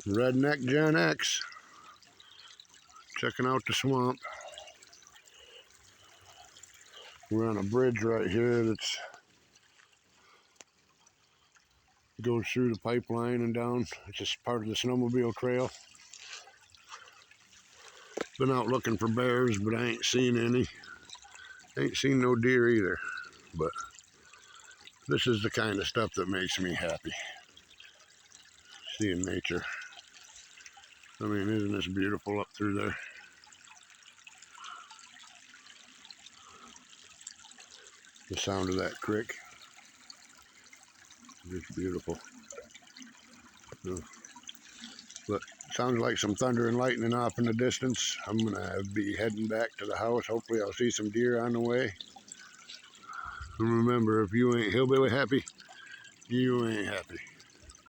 Redneck Gen X. Checking out the swamp. We're on a bridge right here that's goes through the pipeline and down. It's just part of the snowmobile trail. Been out looking for bears, but I ain't seen any. Ain't seen no deer either. But this is the kind of stuff that makes me happy. Seeing nature. I mean, isn't this beautiful up through there? The sound of that creek. Just beautiful. But sounds like some thunder and lightning off in the distance. I'm gonna be heading back to the house. Hopefully I'll see some deer on the way. And remember, if you ain't hillbilly happy, you ain't happy.